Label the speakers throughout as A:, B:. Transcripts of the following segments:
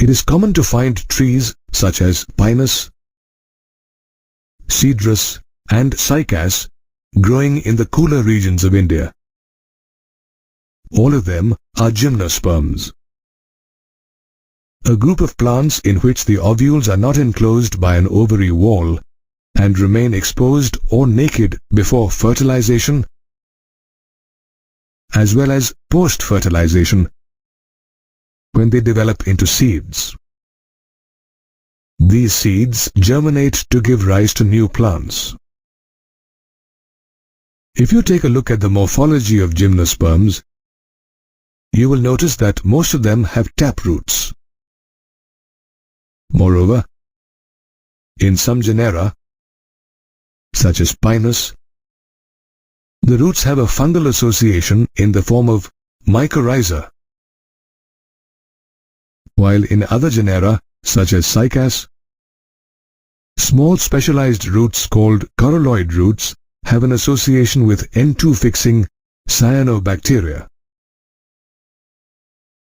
A: It is common to find trees such as Pinus, cedrus, and Cycas growing in the cooler regions of India. All of them are gymnosperms, a group of plants in which the ovules are not enclosed by an ovary wall and remain exposed or naked before fertilization as well as post-fertilization when they develop into seeds. These seeds germinate to give rise to new plants. If you take a look at the morphology of gymnosperms, you will notice that most of them have taproots. Moreover, in some genera, such as Pinus, the roots have a fungal association in the form of mycorrhiza, while in other genera, such as Cycas, small specialized roots called coralloid roots have an association with N2-fixing cyanobacteria.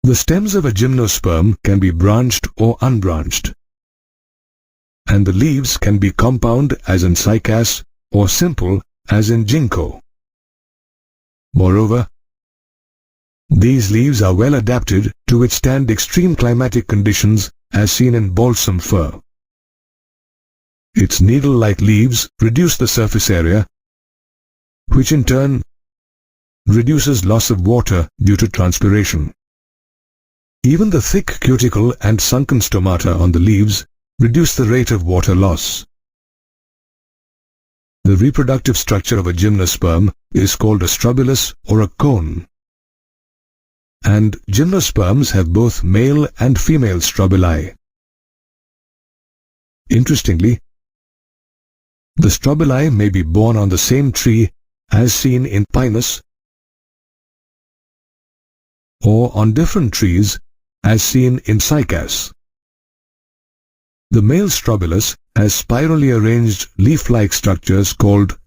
A: The stems of a gymnosperm can be branched or unbranched, and the leaves can be compound as in Cycas or simple as in ginkgo. Moreover, these leaves are well adapted to withstand extreme climatic conditions as seen in balsam fir. Its needle-like leaves reduce the surface area, which in turn reduces loss of water due to transpiration. Even the thick cuticle and sunken stomata on the leaves reduce the rate of water loss. The reproductive structure of a gymnosperm is called a strobilus or a cone. And gymnosperms have both male and female strobili. Interestingly, the strobili may be born on the same tree as seen in Pinus, or on different trees as seen in Cycas. The male strobilus has spirally arranged leaf-like structures called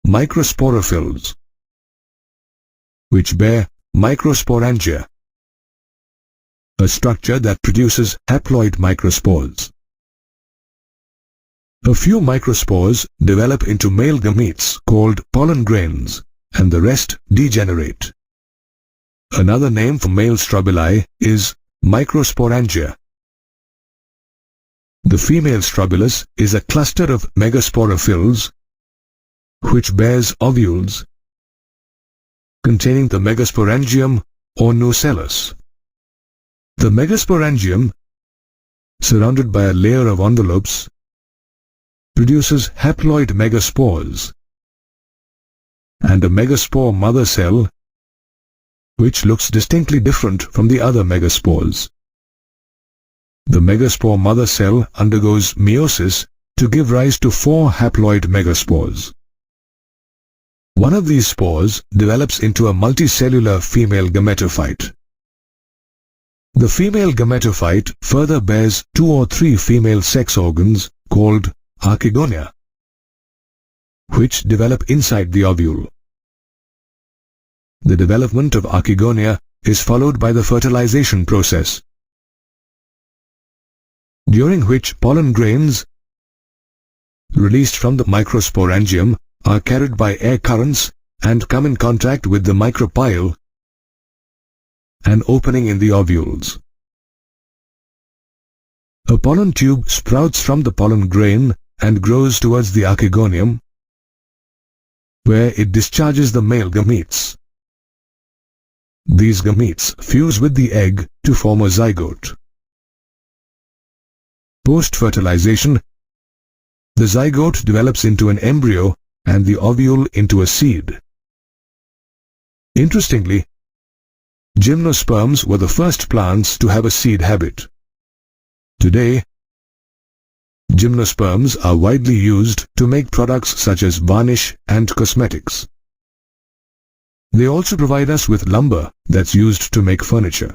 A: microsporophylls, which bear microsporangia, a structure that produces haploid microspores. A few microspores develop into male gametes called pollen grains, and the rest degenerate. Another name for male strobili is microsporangia. The female strobilus is a cluster of megasporophylls which bears ovules containing the megasporangium or nucellus. The megasporangium, surrounded by a layer of envelopes, produces haploid megaspores and a megaspore mother cell which looks distinctly different from the other megaspores. The megaspore mother cell undergoes meiosis to give rise to 4 haploid megaspores. One of these spores develops into a multicellular female gametophyte. The female gametophyte further bears 2 or 3 female sex organs called archegonia, which develop inside the ovule. The development of archegonia is followed by the fertilization process, during which pollen grains released from the microsporangium are carried by air currents and come in contact with the micropyle, an opening in the ovules. A pollen tube sprouts from the pollen grain and grows towards the archegonium, where it discharges the male gametes. These gametes fuse with the egg to form a zygote. Post-fertilization, the zygote develops into an embryo and the ovule into a seed. Interestingly, gymnosperms were the first plants to have a seed habit. Today, gymnosperms are widely used to make products such as varnish and cosmetics. They also provide us with lumber that's used to make furniture.